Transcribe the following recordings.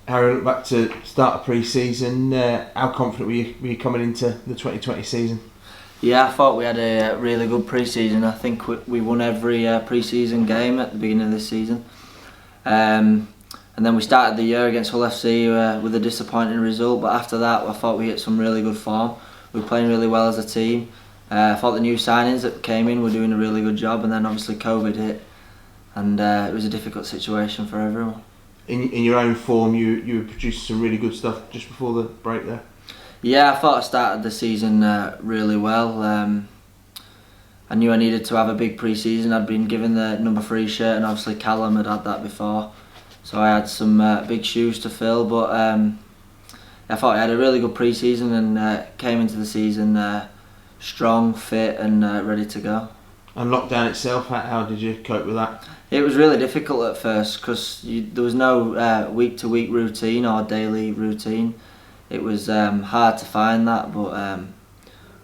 Harry, look back to start of pre-season. How confident were you coming into the 2020 season? Yeah, I thought we had a really good pre-season. I think we won every pre-season game at the beginning of this season. And then we started the year against Hull FC with a disappointing result, but after that I thought we hit some really good form. We were playing really well as a team. I thought the new signings that came in were doing a really good job, and then obviously COVID hit, and it was a difficult situation for everyone. In your own form, you produced some really good stuff just before the break there. Yeah, I thought I started the season really well. I knew I needed to have a big pre-season. I'd been given the number 3 shirt, and obviously Callum had had that before, so I had some big shoes to fill. But I thought I had a really good pre-season and came into the season strong, fit, and ready to go. And lockdown itself, how did you cope with that? It was really difficult at first because there was no week-to-week routine or daily routine. It was hard to find that, but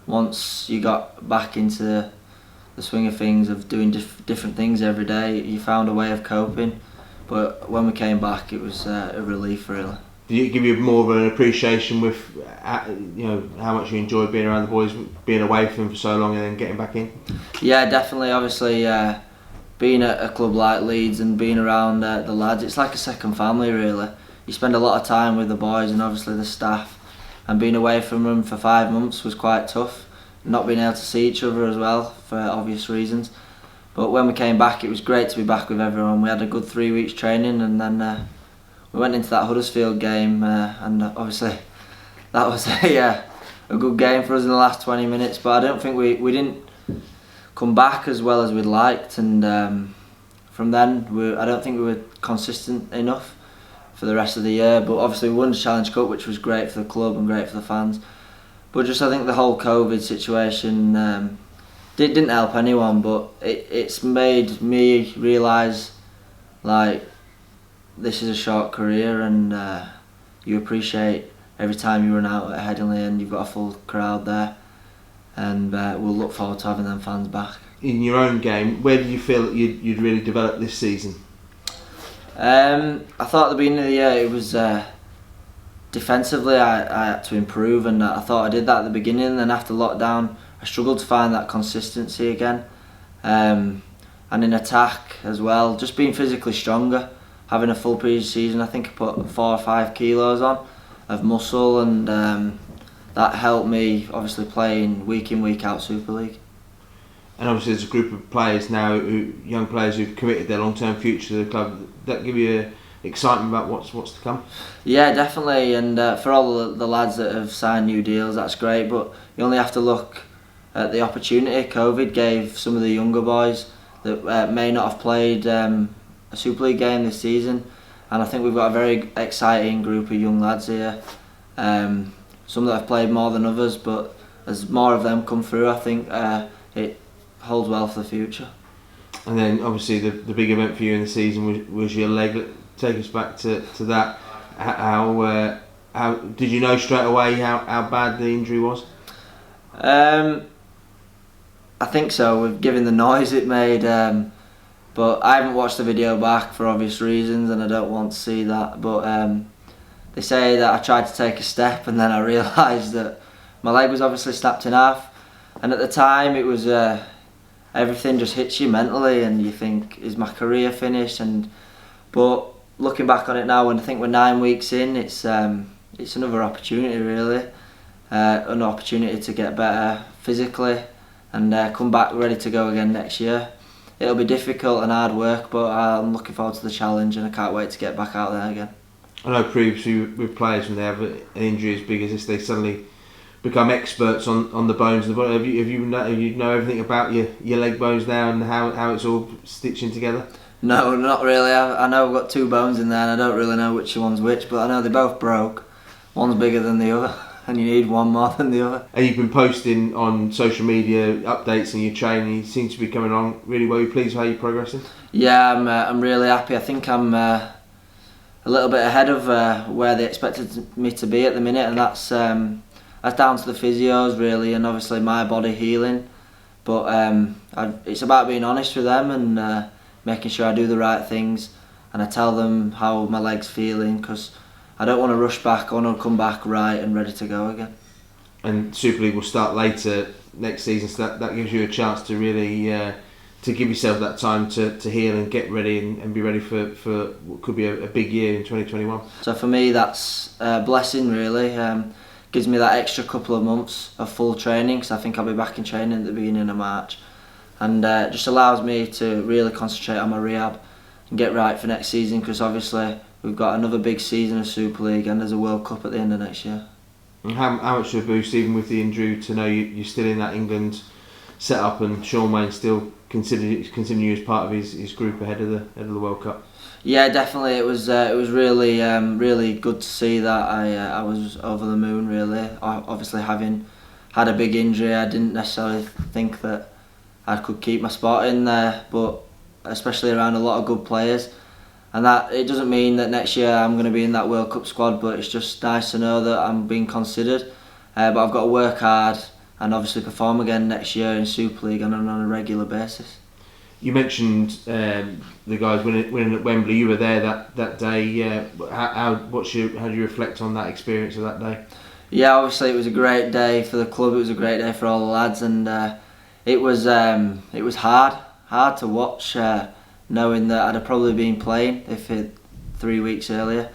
once you got back into the swing of things, of doing different things every day, you found a way of coping. But when we came back, it was a relief, really. Did it give you more of an appreciation with how much you enjoyed being around the boys, being away from them for so long and then getting back in? Yeah, definitely. Obviously, being at a club like Leeds and being around the lads, it's like a second family, really. You spend a lot of time with the boys and obviously the staff, and being away from them for 5 months was quite tough. Not being able to see each other as well, for obvious reasons. But when we came back, it was great to be back with everyone. We had a good 3 weeks training, and then we went into that Huddersfield game, and obviously that was a good game for us in the last 20 minutes. But I don't think we didn't come back as well as we'd liked, and from then I don't think we were consistent enough for the rest of the year. But obviously we won the Challenge Cup, which was great for the club and great for the fans. But just I think the whole COVID situation didn't help anyone, but it's made me realise, like, this is a short career, and you appreciate every time you run out at Headingley and you've got a full crowd there, and we'll look forward to having them fans back. In your own game, where did you feel that you'd really developed this season? I thought at the beginning of the year it was defensively I had to improve, and I thought I did that at the beginning, and then after lockdown I struggled to find that consistency again, and in attack as well, just being physically stronger, having a full pre-season. I think I put 4 or 5 kilos on of muscle, and that helped me obviously playing week in, week out Super League. And obviously there's a group of players now, young players who've committed their long-term future to the club. That give you excitement about what's to come? Yeah, definitely, and for all the lads that have signed new deals, that's great, but you only have to look at the opportunity COVID gave some of the younger boys that may not have played a Super League game this season, and I think we've got a very exciting group of young lads here, some that have played more than others, but as more of them come through, I think it holds well for the future. And then obviously the big event for you in the season was your leg. Take us back to that. How did you know straight away how bad the injury was? I think so, given the noise it made, but I haven't watched the video back for obvious reasons, and I don't want to see that. But they say that I tried to take a step, and then I realised that my leg was obviously snapped in half, and at the time it was everything just hits you mentally, and you think, is my career finished? But looking back on it now, and I think we're 9 weeks in, it's another opportunity, really, an opportunity to get better physically and come back ready to go again next year. It'll be difficult and hard work, but I'm looking forward to the challenge, and I can't wait to get back out there again. I know previously with players, when they have an injury as big as this, they suddenly become experts on the bones of the body. Have you know everything about your leg bones now and how it's all stitching together? No, not really. I know I've got 2 bones in there, and I don't really know which one's which, but I know they both broke. One's bigger than the other, and you need one more than the other. And you've been posting on social media updates and your training. You seem to be coming along really well. Are you pleased with how you're progressing? Yeah, I'm really happy. I think I'm a little bit ahead of where they expected me to be at the minute, and that's down to the physios, really, and obviously my body healing. But it's about being honest with them and making sure I do the right things, and I tell them how my leg's feeling, because I don't want to rush back. I want to come back right and ready to go again. And Super League will start later next season, so that gives you a chance to really to give yourself that time to heal and get ready and be ready for what could be a big year in 2021. So for me, that's a blessing really. Gives me that extra couple of months of full training, because I think I'll be back in training at the beginning of March, and just allows me to really concentrate on my rehab and get right for next season, because obviously we've got another big season of Super League and there's a World Cup at the end of next year. And how much of a boost, even with the injury, to know you're still in that England setup and Sean Wayne still continue as part of his group ahead of the World Cup? Yeah, definitely. It was really really good to see that. I was over the moon really. Obviously, having had a big injury, I didn't necessarily think that I could keep my spot in there, but especially around a lot of good players. And that it doesn't mean that next year I'm going to be in that World Cup squad, but it's just nice to know that I'm being considered. But I've got to work hard and obviously perform again next year in Super League and on a regular basis. You mentioned the guys winning at Wembley. You were there that day. How do you reflect on that experience of that day? Yeah, obviously it was a great day for the club. It was a great day for all the lads, and it was hard to watch, knowing that I'd have probably been playing 3 weeks earlier.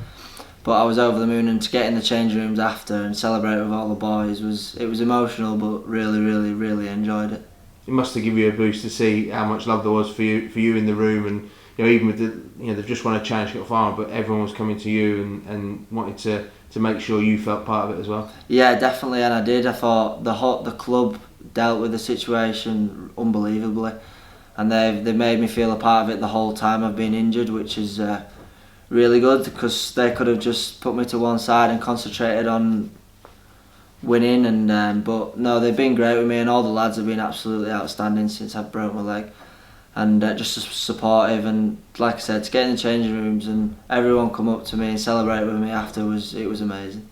But I was over the moon, and to get in the change rooms after and celebrate with all the boys was emotional, but really enjoyed it. It must have given you a boost to see how much love there was for you in the room, and even with they've just won a challenge got far, but everyone was coming to you and wanted to make sure you felt part of it as well. Yeah, definitely, and I did. I thought the club dealt with the situation unbelievably, and they've made me feel a part of it the whole time I've been injured, which is really good, because they could have just put me to one side and concentrated on winning, and but no, they've been great with me, and all the lads have been absolutely outstanding since I broke my leg, and just supportive, and like I said, to get in the changing rooms and everyone come up to me and celebrate with me after it was amazing.